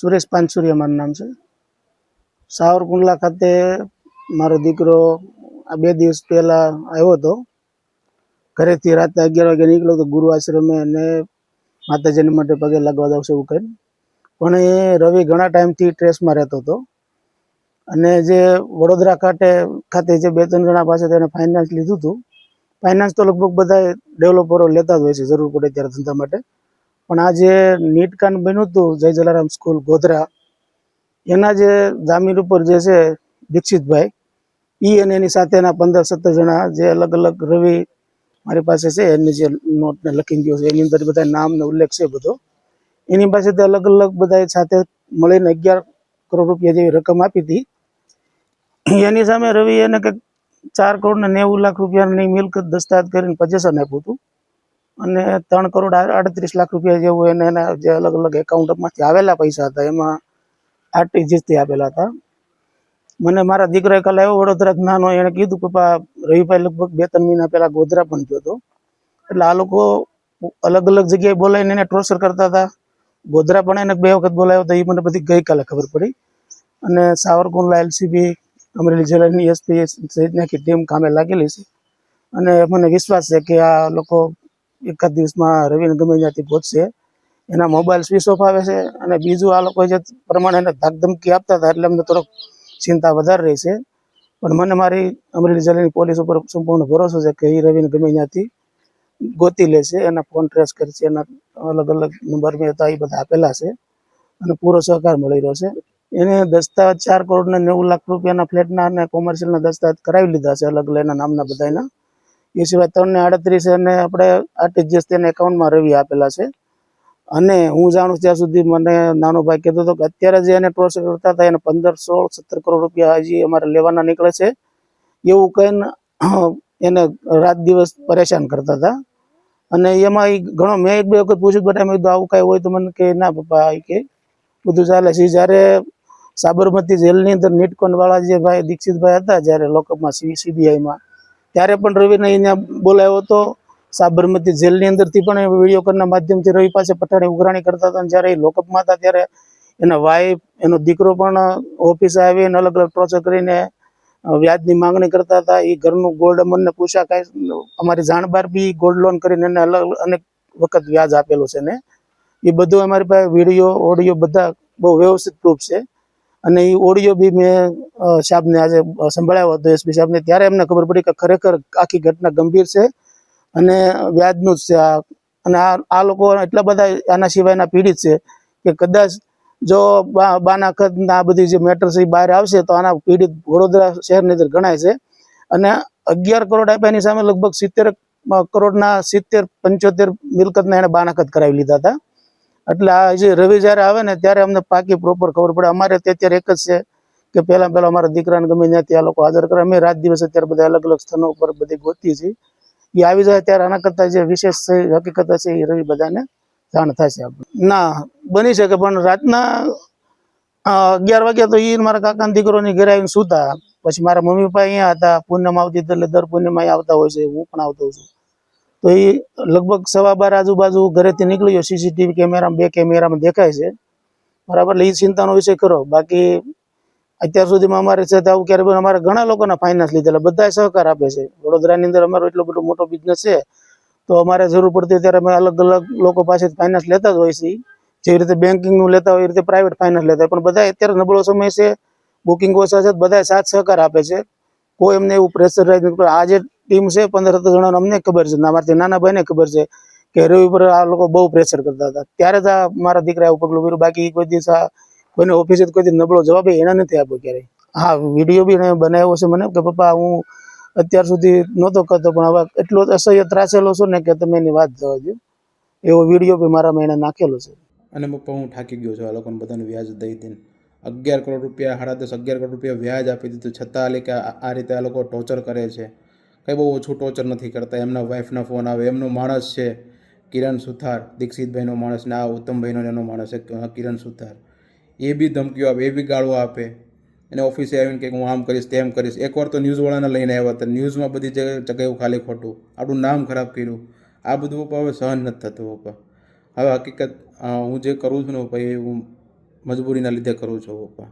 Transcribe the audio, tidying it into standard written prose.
સુરેશ પાનસુરિયા મારું નામ છે. સાવરકુંડલા ખાતે મારો દીકરો આ 2 દિવસ પહેલાં આવ્યો હતો. ઘરેથી રાતે 11 વાગે નીકળ્યો હતો ગુરુ આશ્રમે અને માતાજીને માટે પગે લાગવા જાવ છે એવું કરીને. પણ એ રવિ ઘણા ટાઈમથી ટ્રેસમાં રહેતો હતો અને જે વડોદરા ખાતે જે 2-3 જણા પાસે તેને ફાઇનાન્સ લીધું હતું. ફાઇનાન્સ તો લગભગ બધા ડેવલપરો લેતા જ હોય છે જરૂર પડે ત્યારે ધંધા માટે. પણ આ જે નીટકાંડ બન્યું હતું જય જલારામ સ્કૂલ ગોધરા, એના જે જામીન ઉપર જે છે દીક્ષિતભાઈ, અને એની સાથેના 15-17 જણા જે અલગ અલગ રવિ મારી પાસે છે એની જે નોટને લખી ગયો છે એની અંદર બધા નામનો ઉલ્લેખ છે બધો. એની પાસેથી અલગ અલગ બધા સાથે મળીને 11 કરોડ રૂપિયા જેવી રકમ આપી હતી. એની સામે રવિ એને કંઈક 4,90,00,000 રૂપિયાની મિલકત દસ્તાવેજ કરીને પોઝેશન આપ્યું હતું અને 3,38,00,000 રૂપિયા જેવું એને એના જે અલગ અલગ એકાઉન્ટમાંથી આવેલા પૈસા હતા એમાં આરટીજીએસથી આપેલા હતા. મને મારા દીકરાએ કાલે આવ્યો વડોદરા નાનો, એણે કીધું પપ્પા રવિભાઈ લગભગ 2-3 મહિના પહેલાં ગોધરા પણ ગયો હતો. એટલે આ લોકો અલગ અલગ જગ્યાએ બોલાવીને એને ટોર્ચર કરતા હતા. ગોધરા પણ એને 2 વખત બોલાવ્યો હતો, એ મને બધી ગઈકાલે ખબર પડી. અને સાવરકુંડલા એલસીબી, અમરેલી જિલ્લાની એસપી સહિતની આખી ટીમ કામે લાગેલી છે અને મને વિશ્વાસ છે કે આ લોકો એકાદ દિવસમાં રવિને ગમે ત્યાંથી પહોંચશે. એના મોબાઈલ સ્વિચ ઓફ આવે છે અને બીજું આ લોકો જે પ્રમાણે એને ધાકધમકી આપતા હતા એટલે અમને થોડોક ચિંતા વધારે રહી છે. પણ મને મારી અમરેલી જિલ્લાની પોલીસ ઉપર સંપૂર્ણ ભરોસો છે કે એ રવિને ગમે ત્યાંથી ગોતી લેશે, એના ફોન ટ્રેસ કરશે, એના અલગ અલગ નંબર મેં હતા એ બધા આપેલા છે અને પૂરો સહકાર મળી રહ્યો છે. એને દસ્તાવેજ 4,90,00,000 રૂપિયાના ફ્લેટના અને કોમર્શિયલના દસ્તાવેજ કરાવી લીધા છે અલગ અલગ એના નામના બધાના. એ સિવાય 3,38 એને આપણે આરટીજીએસ તેના એકાઉન્ટમાં રવિ આપેલા છે. અને હું જાણું ત્યાં સુધી મને નાનો ભાઈ કહેતો હતો કે અત્યારે જે એને ટોર્ચર કરતા હતા એને 15-16-17 કરોડ રૂપિયા હજી અમારે લેવાના નીકળે છે એવું કહીને એને રાત દિવસ પરેશાન કરતા હતા. અને એમાં એ ઘણો મેં 1-2 વખત પૂછ્યું બટ મેં કીધું આવું કાંઈ હોય તો મને કે ના પપ્પા એ કે બધું ચાલે છે. જ્યારે સાબરમતી જેલની અંદર નીટકોનવાળા જે ભાઈ દીક્ષિતભાઈ હતા જ્યારે લોકઅપમાં સીબીઆઈમાં, ત્યારે પણ રવિને અહીંયા બોલાવ્યો હતો. સાબરમતી જેલની અંદરથી પણ વિડીયો કોલના માધ્યમથી રવિ પાસે પઠાણી ઉઘરાણી કરતા હતા. જ્યારે એ લોકઅપમાં હતા ત્યારે એના વાઈફ, એનો દીકરો પણ ઓફિસે આવીને અલગ અલગ ટોર્ચર કરીને વ્યાજની માંગણી કરતા હતા. એ ઘરનું ગોલ્ડ અમને પૂછા કાંઈ અમારી જાણબાર બી ગોલ્ડ લોન કરીને એને અલગ અનેક વખત વ્યાજ આપેલું છે ને એ બધું અમારી પાસે વિડીયો ઓડિયો બધા બહુ વ્યવસ્થિત પ્રૂફ છે. અને એ ઓડિયો બી મેં સાહેબને આજે સંભળાવ્યો હતો એસપી સાહેબને, ત્યારે એમને ખબર પડી કે ખરેખર આખી ઘટના ગંભીર છે અને વ્યાજનું જ છે. અને આ લોકો એટલા બધા આના સિવાયના પીડિત છે કે કદાચ જો બાના ખતના આ બધી જે મેટર છે એ બહાર આવશે તો આના પીડિત વડોદરા શહેરની અંદર ગણાય છે. અને 11 કરોડ આપ્યા એની સામે લગભગ 70 કરોડના 70-75 મિલકતના એને બાનાખત કરાવી લીધા હતા. એટલે આ જે રવિ જ્યારે આવે ને ત્યારે અમને પાકી પ્રોપર ખબર પડે. અમારે અત્યારે એક જ છે કે પહેલાં અમારા દીકરાને ગમે ત્યાંથી આ લોકો હાજર કરે. અમે રાત દિવસ અત્યારે બધા અલગ અલગ સ્થાનો ઉપર બધી ગોતીએ છીએ. એ આવી જાય ત્યારે આના કરતાં જે વિશેષ હકીકત હશે એ રવિ બધાને જાણ થશે. ના બની શકે, પણ રાતના 11 વાગ્યા તો એ મારા કાકાના દીકરોની ઘરે આવીને સૂતા. પછી મારા મમ્મી પપ્પા અહીંયા હતા, પૂનમ આવતી એટલે દર પૂનમ અહીંયા આવતા હોય છે, હું પણ આવતો હોઉં છું. તો એ લગભગ 12:15 આજુબાજુ ઘરેથી નીકળી ગયો. સીસીટીવી કેમેરામાં 2 કેમેરામાં દેખાય છે બરાબર. એટલે એ ચિંતાનો વિષય ખરો. બાકી અત્યાર સુધીમાં અમારે છે આવું ક્યારે બને. અમારે ઘણા લોકોના ફાઇનાન્સ લીધેલા, બધા સહકાર આપે છે. વડોદરાની અંદર અમારો એટલો બધો મોટો બિઝનેસ છે તો અમારે જરૂર પડતી ત્યારે અમે અલગ અલગ લોકો પાસેથી ફાઇનાન્સ લેતા જ હોય છે. જેવી રીતે બેન્કિંગનું લેતા હોય એ રીતે પ્રાઇવેટ ફાઇનાન્સ લેતા હોય. પણ બધા અત્યારે નબળો સમય છે, બુકિંગ ઓછા છે, બધા સાથ સહકાર આપે છે. કોઈ એમને એવું પ્રેશરાઇઝ નથી. આ જે ટીમ છે 15-17 જણાનો અમને ખબર છે, અમારા નાના ભાઈને ખબર છે કે રવિ પર આ લોકો બહુ પ્રેશર કરતા હતા. ત્યારે જ આ મારા દીકરા એવું પગલું કર્યું. બાકી કોઈ દિવસ આ કોઈને ઓફિસે કોઈ દિવસ નબળો જવાબ એના નથી આપ્યો ક્યારેય. હા, વિડીયો બી એને બનાવ્યો છે મને કે પપ્પા હું અત્યાર સુધી નહોતો કરતો પણ હવે એટલો અસહ્ય ત્રાસેલો છું ને કે તમે એની વાત જવા દો. એવો વિડીયો બી મારામાં એને નાખેલો છે. અને પપ્પા હું થાકી ગયો છું આ લોકોને બધાને વ્યાજ દઈ દઈને. 11 કરોડ રૂપિયા, 10.5 11 કરોડ રૂપિયા વ્યાજ આપી દીધું છતાં કે આ રીતે આ લોકો ટોર્ચર કરે છે. કંઈ બહુ ઓછું ટોર્ચર નથી કરતા. એમના વાઈફના ફોન આવે, એમનો માણસ છે કિરણ સુથાર, દીક્ષિતભાઈનો માણસ ને આ ઉત્તમભાઈનો એનો માણસ છે કિરણ સુથાર, એ બી ધમકીઓ આપે, એ બી ગાળો આપે. એને ઓફિસે આવીને કે હું આમ કરીશ તેમ કરીશ. એકવાર તો ન્યૂઝવાળાને લઈને આવ્યા હતા, ન્યૂઝમાં બધી જગ્યાએ ખાલી ખોટું આપણું નામ ખરાબ કર્યું. આ બધું પપ્પા હવે સહન નથી થતું પપ્પા. હવે હકીકત હું જે કરું છું ને ભાઈ, હું મજબૂરીના લીધે કરું છું પપ્પા.